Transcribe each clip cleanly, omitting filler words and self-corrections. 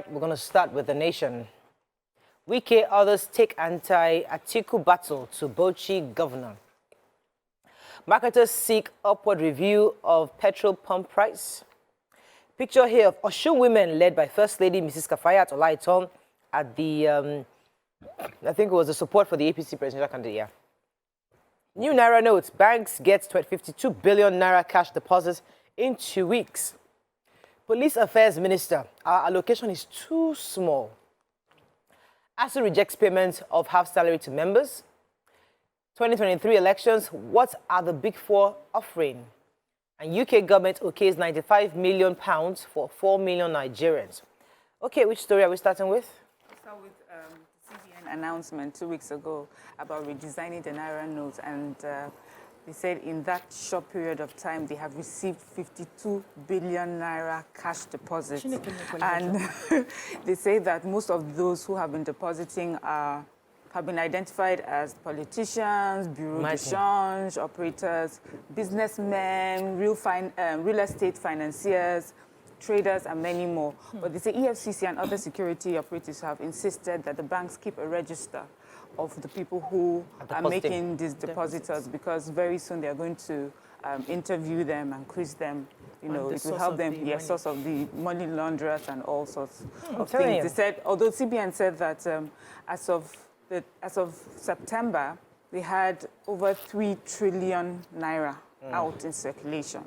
We're going to start with the nation. Wike others take anti-Atiku battle to Bauchi governor. Marketers seek upward review of petrol pump price. Picture here of Osun women led by First Lady Mrs. Kafayat Olaiton at the, I think it was the support for the APC presidential candidate. Yeah. New Naira notes. Banks get 52 billion Naira cash deposits in 2 weeks. Police Affairs Minister, our allocation is too small. ASU rejects payment of half salary to members. 2023 elections, what are the big four offering? And UK government okays £95 million for 4 million Nigerians. Okay, which story are we starting with? We'll start with the CBN announcement 2 weeks ago about redesigning the Naira notes, and they said in that short period of time, they have received 52 billion Naira cash deposits. And they say that most of those who have been depositing have been identified as politicians, bureau de change operators, businessmen, real estate financiers, traders, and many more. But they say EFCC and other security operatives have insisted that the banks keep a register of the people who are making these depositors, because very soon they are going to interview them and quiz them. You know, it will help them, source of the money launderers and all sorts of things. They said, although CBN said that as of September, they had over 3 trillion Naira out in circulation.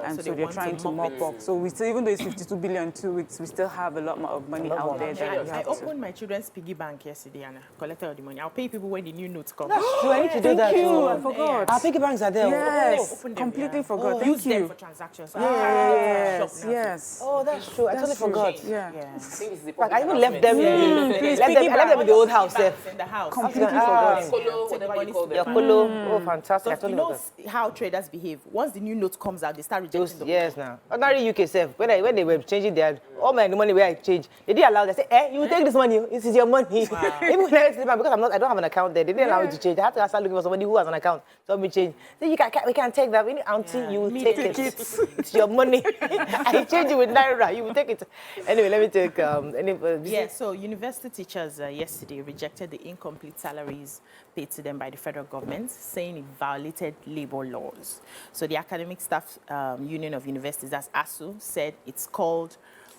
And so they're trying to mop up. So we still, even though it's 52 billion in 2 weeks, we still have a lot more of money out there. I opened my children's piggy bank yesterday and I collected all the money. I'll pay people when the new notes come. That's true. I need to do that. Thank you. I forgot. Our piggy banks are there. Yes, completely forgot. Use them for transactions. Yes. Oh, that's true. I totally forgot. Yeah. I even left them. I left them in the old house. In the house. Completely forgot. Your colo. Oh, fantastic. So you know how traders behave. Once the new note comes out, they start rejecting the Yes, now. Ordinary UK self, when they were changing their, all my money where I change, they didn't allow, they say, you will take this money, this is your money. Wow. Even when I went to the bank, because I don't have an account there, they didn't allow me to change. I had to start looking for somebody who has an account. So we change. So we can't take that. We need auntie, you will take it. It's your money. I change it with Naira, you will take it. Anyway, let me take, so university teachers yesterday rejected the incomplete salaries paid to them by the federal government, saying it violated labor laws. So the Academic Staff Union of Universities, that's ASU, said it's called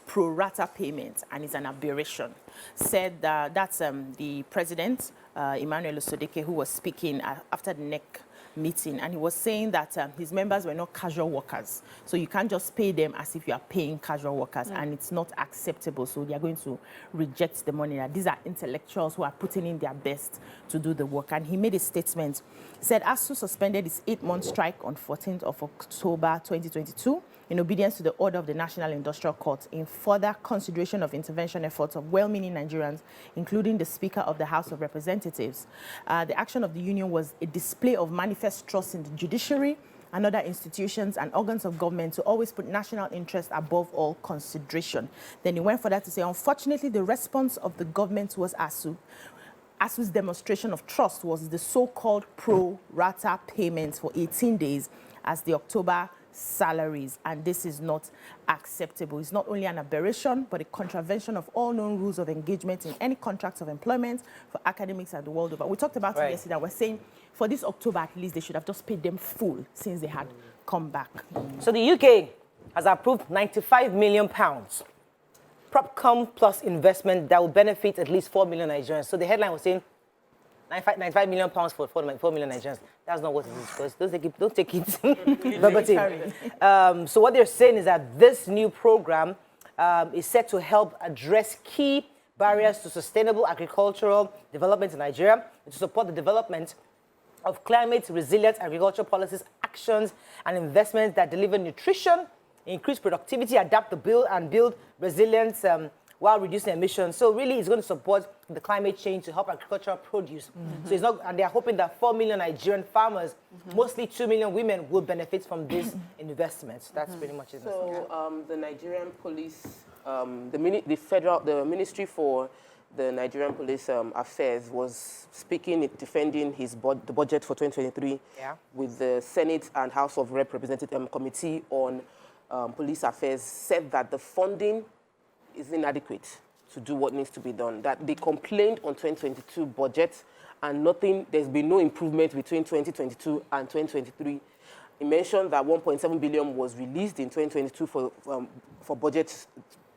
pro rata payment and it's an aberration. Said that's the president, Emmanuel Osodeke, who was speaking after the NEC meeting, and he was saying that his members were not casual workers. So you can't just pay them as if you are paying casual workers, and it's not acceptable. So they are going to reject the money. These are intellectuals who are putting in their best to do the work. And he made a statement. He said ASU suspended its 8-month strike on 14th of October 2022 in obedience to the order of the National Industrial Court in further consideration of intervention efforts of well-meaning Nigerians, including the Speaker of the House of Representatives. The action of the union was a display of manifest trust in the judiciary and other institutions and organs of government to always put national interest above all consideration. Then he went further to say, unfortunately, the response of the government towards ASU's demonstration of trust was the so-called pro rata payments for 18 days as the October salaries, and this is not acceptable. It's not only an aberration, but a contravention of all known rules of engagement in any contracts of employment for academics and the world over. We talked about it yesterday. We're saying for this October, at least, they should have just paid them full since they had come back. So the UK has approved £95 million PropCom plus investment that will benefit at least 4 million Nigerians. So the headline was saying 95 million pounds for 4 million Nigerians. That's not what it is, because don't take it verbatim. So what they're saying is that this new program is set to help address key barriers to sustainable agricultural development in Nigeria, and to support the development of climate-resilient agricultural policies, actions, and investments that deliver nutrition, increase productivity, adapt the build resilience while reducing emissions. So really, it's going to support the climate change to help agricultural produce. So it's not, and they are hoping that 4 million Nigerian farmers, mostly 2 million women, will benefit from these investments. That's pretty much it. So the Nigerian police, the Ministry for the Nigerian Police Affairs was speaking, defending the budget for 2023 with the Senate and House of Representatives Committee on Police Affairs, said that the funding is inadequate. to do what needs to be done. That they complained on 2022 budget and nothing, there's been no improvement between 2022 and 2023. He mentioned that 1.7 billion was released in 2022 for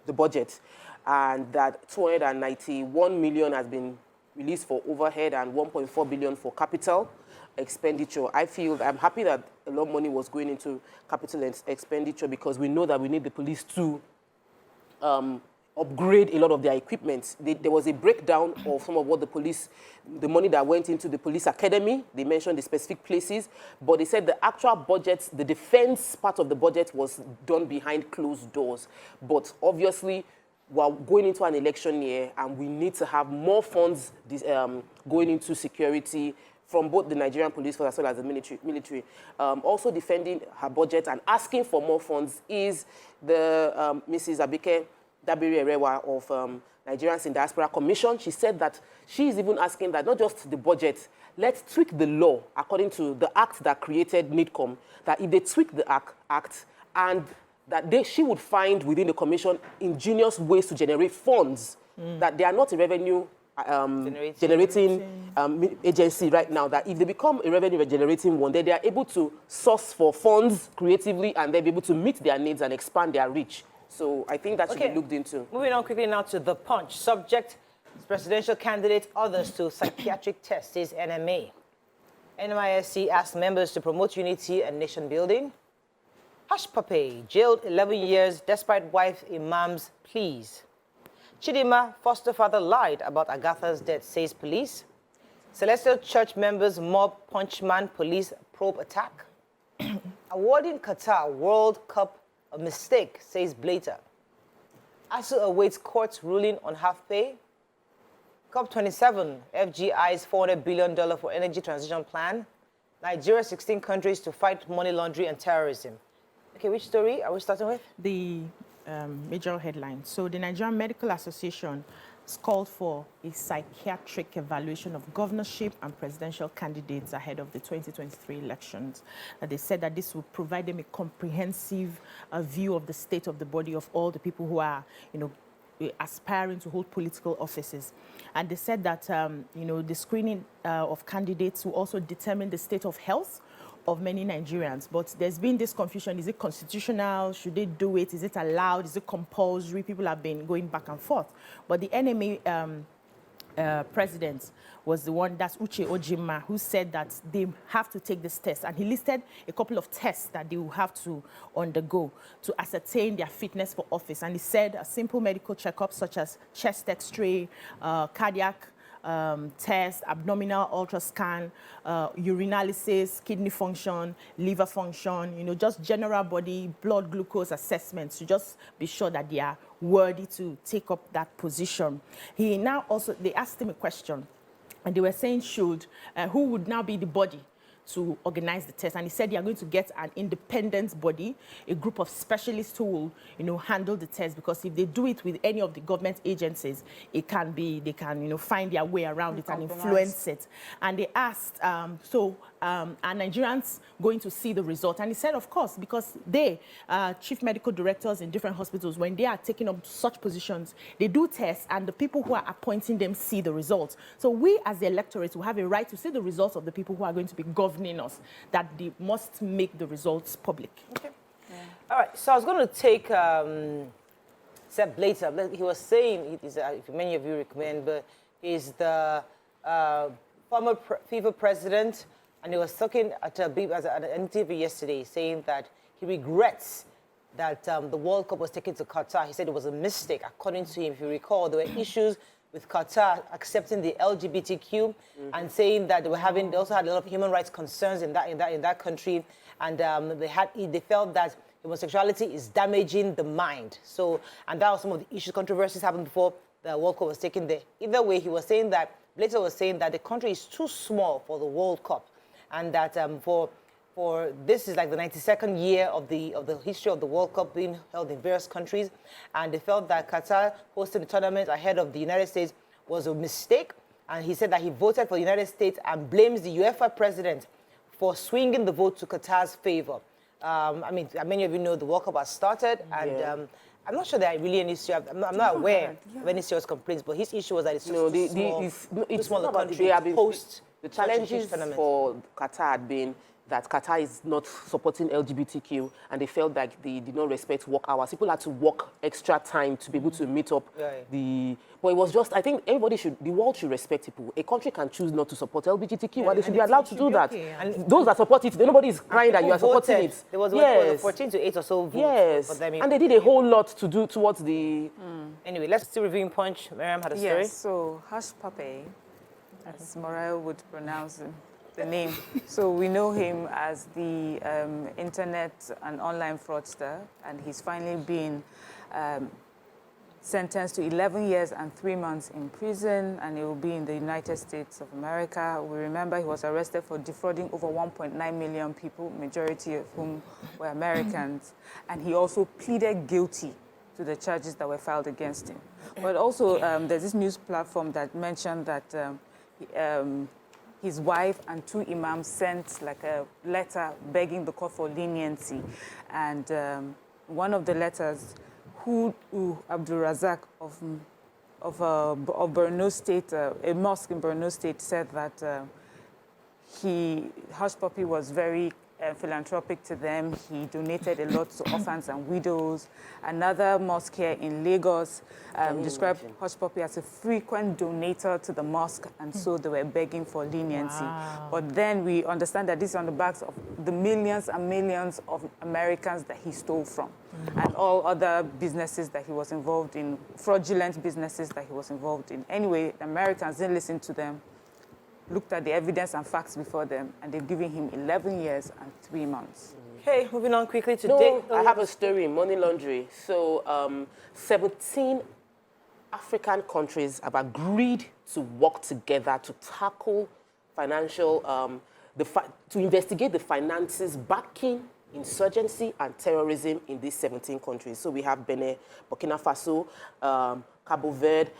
the budget, and that 291 million has been released for overhead and 1.4 billion for capital expenditure. I'm happy that a lot of money was going into capital expenditure because we know that we need the police to upgrade a lot of their equipment. There was a breakdown of some of what the money that went into the police academy. They mentioned the specific places, but they said the actual budget, the defense part of the budget was done behind closed doors. But obviously, we're going into an election year and we need to have more funds going into security from both the Nigerian police force as well as the military. Also defending her budget and asking for more funds is the Mrs. Abike Dabiri-Erewa of Nigerians in Diaspora Commission. She said that she is even asking that not just the budget, let's tweak the law according to the act that created NIDCOM, that if they tweak the act and that she would find within the commission ingenious ways to generate funds, that they are not a revenue generating agency right now, that if they become a revenue generating one, then they are able to source for funds creatively and they'll be able to meet their needs and expand their reach. So I think that should be looked into. Moving on quickly now to The Punch. Subject, presidential candidate, others to psychiatric test, says NMA. NYSC asked members to promote unity and nation building. Hush Pape, jailed 11 years despite wife imam's pleas. Chidima, foster father, lied about Agatha's death, says police. Celestial Church members mob punchman police probe attack. Awarding Qatar World Cup a mistake, says Blatter. ASU awaits court's ruling on half pay. COP27, FGI's $400 billion for energy transition plan. Nigeria, 16 countries to fight money laundering and terrorism. Okay, which story are we starting with? The major headline. So the Nigerian Medical Association has called for a psychiatric evaluation of governorship and presidential candidates ahead of the 2023 elections. They said that this will provide them a comprehensive view of the state of the body of all the people who are, aspiring to hold political offices. And they said that, the screening of candidates will also determine the state of health of many Nigerians. But there's been this confusion. Is it constitutional? Should they do it? Is it allowed? Is it compulsory? People have been going back and forth. But the NMA president was the one, that's Uche Ojima, who said that they have to take this test. And he listed a couple of tests that they will have to undergo to ascertain their fitness for office. And he said a simple medical checkup such as chest x-ray, cardiac test, abdominal ultrascan, urinalysis, kidney function, liver function, just general body blood glucose assessments to just be sure that they are worthy to take up that position. They asked him a question, and they were saying who would now be the body to organize the test. And he said they are going to get an independent body, a group of specialists who will, handle the test, because if they do it with any of the government agencies, they can, find their way around it and influence it. And they asked, are Nigerians going to see the result? And he said, of course, because they, chief medical directors in different hospitals, when they are taking up such positions, they do tests, and the people who are appointing them see the results. So we, as the electorate, will have a right to see the results of the people who are going to be governing us, that they must make the results public. Okay. Yeah. All right, so I was going to take Sepp Blatter. He was saying, if many of you remember, he's the former FIFA president, and he was talking at an interview yesterday saying that he regrets that the World Cup was taken to Qatar. He said it was a mistake. According to him, if you recall, there were issues with Qatar accepting the LGBTQ and saying that they also had a lot of human rights concerns in that country, and they felt that homosexuality is damaging the mind. So, and that was some of the issues, controversies happened before the World Cup was taken there. Either way, he was saying that Blatter was saying that the country is too small for the World Cup, and that for this is like the 92nd year of the history of the World Cup being held in various countries, and they felt that Qatar hosting the tournament ahead of the United States was a mistake. And he said that he voted for the United States and blames the UEFA president for swinging the vote to Qatar's favor. Many of you know the World Cup has started, and I'm not sure there are really any serious. I'm not aware of any serious complaints, but his issue was that it's too small. It's small the country to host the challenges for Qatar had been that Qatar is not supporting LGBTQ, and they felt like they did not respect work hours. People had to work extra time to be able to meet up But it was just, I think the world should respect people. A country can choose not to support LGBTQ, but they should be allowed to do that. Okay. And those that support it, nobody is crying that you are supporting it. There was 14 to 8 or so votes. Yes, and they did a whole lot to do towards the... Anyway, let's still reviewing Punch. Miriam had a story. Yes, so Hush Puppy, as Morayo would pronounce the name. So we know him as the internet and online fraudster, and he's finally been sentenced to 11 years and 3 months in prison, and he will be in the United States of America. We remember he was arrested for defrauding over 1.9 million people, majority of whom were Americans, and he also pleaded guilty to the charges that were filed against him. But also, there's this news platform that mentioned that his wife and 2 imams sent like a letter begging the court for leniency. And one of the letters, Hudu Abdul Razak of Borno State, a mosque in Borno State, said that Hush Puppy was very philanthropic to them. He donated a lot to orphans and widows. Another mosque here in Lagos described Hush Puppy as a frequent donator to the mosque, and so they were begging for leniency. Wow. But then we understand that this is on the backs of the millions and millions of Americans that he stole from, and all other businesses that he was involved in, fraudulent businesses that he was involved in. Anyway, the Americans didn't listen to them, looked at the evidence and facts before them, and they've given him 11 years and 3 months. Okay, moving on quickly today. I have a story, money laundering. So 17 African countries have agreed to work together to tackle financial, to investigate the finances backing insurgency and terrorism in these 17 countries. So we have Benin, Burkina Faso, Cabo Verde,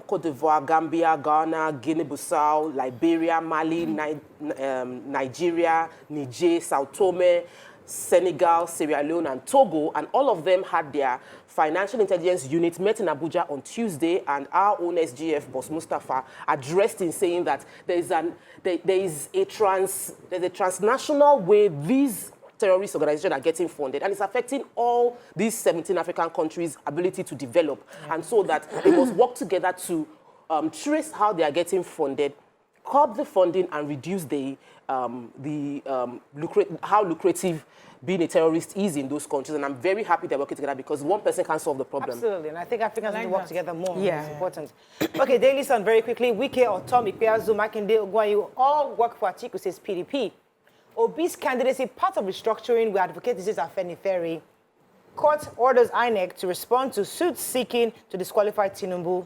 Cote d'Ivoire, Gambia, Ghana, Guinea-Bissau, Liberia, Mali, Nigeria, Niger, Sao Tome, Senegal, Sierra Leone, and Togo, and all of them had their financial intelligence unit met in Abuja on Tuesday, and our own SGF boss Mustafa addressed in saying that there is a transnational way these terrorist organizations are getting funded, and it's affecting all these 17 African countries' ability to develop, and so that they must work together to trace how they are getting funded, curb the funding, and reduce how lucrative being a terrorist is in those countries. And I'm very happy they're working together, because one person can't solve the problem. Absolutely, and I think Africans need to work together more. Yeah, it's important. Okay, Daily Sun, very quickly. Wike, Otom, Ikpeazu, Makinde, Ogwayu all work for Atiku, says PDP. Obi's candidacy, part of restructuring, we advocate this is Afenifere. Court orders INEC to respond to suits seeking to disqualify Tinubu.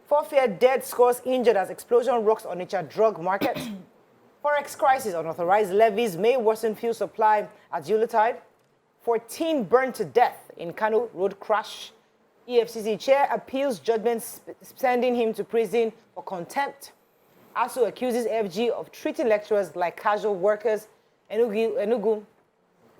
Forfeit dead, scores injured as explosion rocks on nature drug market. Forex crisis, unauthorized levies may worsen fuel supply at Yuletide. 14 burned to death in Kano road crash. EFCC chair appeals judgment sending him to prison for contempt. ASU accuses FG of treating lecturers like casual workers. Enugu,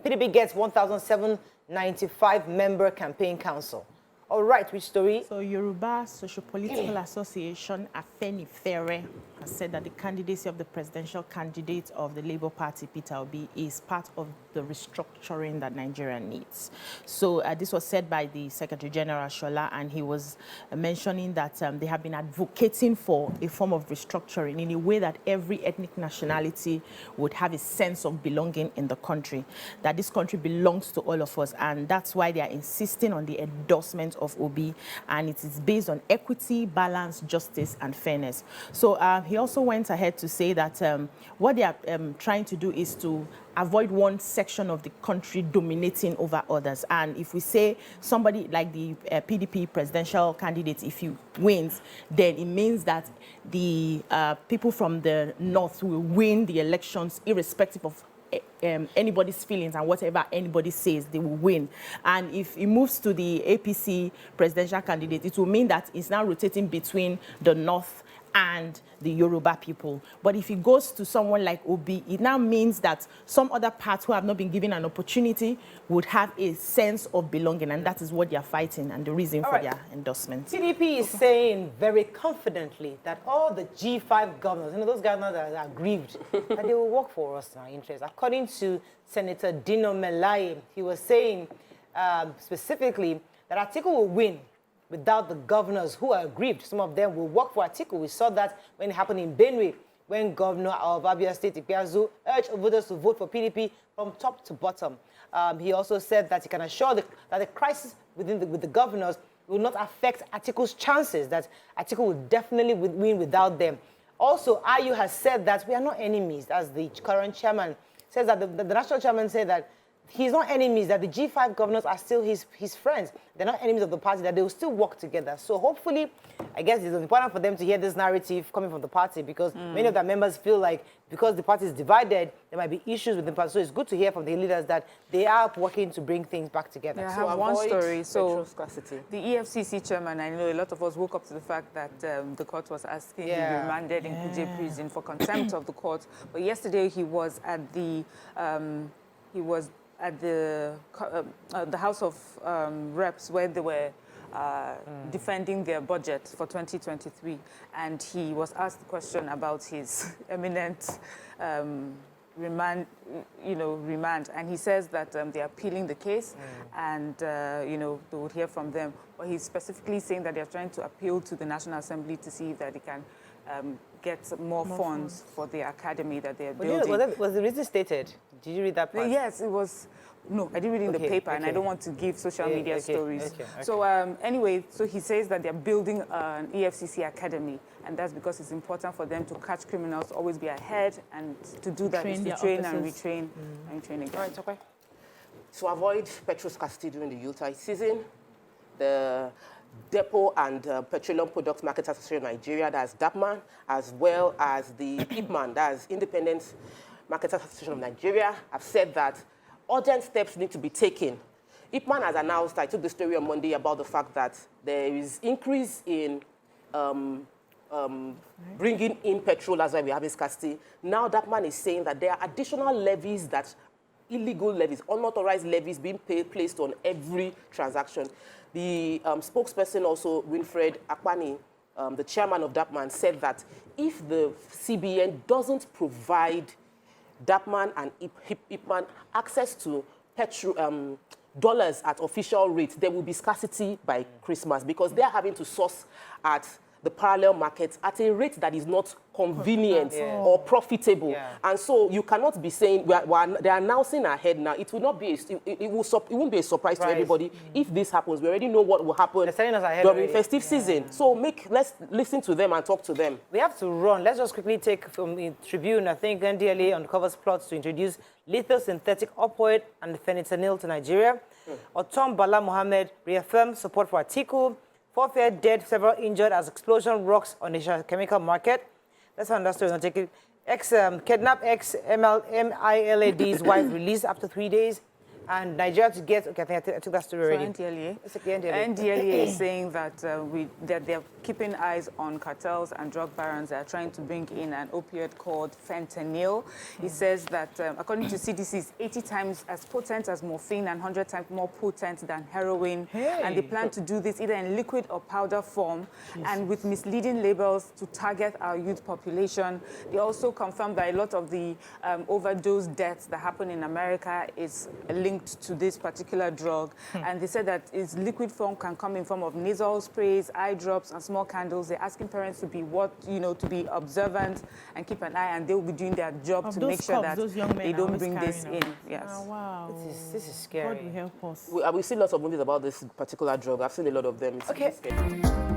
PDP gets 1,795 member campaign council. All right, which story? So Yoruba Socio-Political Association, Afenifere, has said that the candidacy of the presidential candidate of the Labour Party, Peter Obi, is part of the restructuring that Nigeria needs. So this was said by the Secretary General, Shola, and he was mentioning that they have been advocating for a form of restructuring in a way that every ethnic nationality would have a sense of belonging in the country, that this country belongs to all of us, and that's why they are insisting on the endorsement of Obi, and it is based on equity, balance, justice, and fairness. So he also went ahead to say that what they are trying to do is to avoid one section of the country dominating over others. And if we say somebody like the PDP presidential candidate, if he wins, then it means that the people from the north will win the elections irrespective of anybody's feelings, and whatever anybody says, they will win. And if it moves to the APC presidential candidate, it will mean that it's now rotating between the north and the Yoruba people. But if it goes to someone like Obi, it now means that some other parts who have not been given an opportunity would have a sense of belonging, and that is what they are fighting and the reason for their endorsement. PDP is saying very confidently that all the G5 governors, those governors that are aggrieved, that they will work for us in our interest. According to Senator Dino Melaye, he was saying specifically that Atiku will win without the governors who are aggrieved. Some of them will work for Atiku. We saw that when it happened in Benue, when Governor of Abia State, Ikpeazu, urged voters to vote for PDP from top to bottom. He also said that he can assure that the crisis with the governors will not affect Atiku's chances, that Atiku will definitely win without them. Also, Ayu has said that we are not enemies, as the current chairman says that the national chairman said that he's not enemies, that the G5 governors are still his friends. They're not enemies of the party, that they will still work together. So hopefully, I guess it's important for them to hear this narrative coming from the party, because many of their members feel like because the party is divided, there might be issues with the party. So it's good to hear from the leaders that they are working to bring things back together. Yeah, I So have one story. So scarcity. the EFCC chairman, I know a lot of us woke up to the fact that the court was asking him to be remanded in Kuje prison for contempt of the court. But yesterday he was at the House of Reps, where they were defending their budget for 2023, and he was asked the question about his eminent remand, and he says that they're appealing the case, and they would hear from them. But he's specifically saying that they're trying to appeal to the National Assembly to see if that they can get more funds for the academy that they're building. Was the reason stated? Did you read that part? Yes, it was. No, I didn't read it in the paper, and I don't want to give social media stories. So anyway, so he says that they're building an EFCC academy, and that's because it's important for them to catch criminals, always be ahead, and to do that is to train and retrain and train again. All right, okay. To avoid petrol scarcity during the Yuletide season, the Depot and Petroleum Products Market Association of Nigeria, that's DAPMAN, as well as the IPMAN, that's Independent Market Association of Nigeria, have said that urgent steps need to be taken. IPMAN has announced, I took the story on Monday about the fact that there is increase in bringing in petrol, as well we have in scarcity. Now DAPMAN is saying that there are additional levies, that illegal levies, unauthorized levies being placed on every transaction. The spokesperson also, Winfred Akwani, the chairman of DAPMAN, said that if the CBN doesn't provide DAPMAN and IPMAN access to petrol, dollars at official rates, there will be scarcity by Christmas, because they are having to source at the parallel markets at a rate that is not convenient or profitable. And so you cannot be saying, they're announcing ahead now. It will not be, it won't be a surprise to everybody if this happens. We already know what will happen during festive season. So let's listen to them and talk to them. We have to run. Let's just quickly take from the Tribune, I think NDLA uncovers plots to introduce lethal synthetic opioid and fentanyl to Nigeria. Otom Bala Mohammed reaffirmed support for Atiku. 4 fair dead, several injured as explosion rocks on the chemical market. That's another story. Take it. Kidnap ex-MILAD's wife released after 3 days. And Nigeria to get, okay, I think I took that story already. So NDLA is saying that, that they're keeping eyes on cartels and drug barons that are trying to bring in an opioid called fentanyl. He says that, according to CDC, it's 80 times as potent as morphine and 100 times more potent than heroin. And they plan to do this either in liquid or powder form and with misleading labels to target our youth population. They also confirmed that a lot of the overdose deaths that happen in America is linked to this particular drug, and they said that its liquid form can come in form of nasal sprays, eye drops, and small candles. They're asking parents to be to be observant and keep an eye, and they will be doing their job to make sure that they don't bring this in. Yes. Oh, wow. This is scary. God will help us. We've seen lots of movies about this particular drug. I've seen a lot of them. It's scary.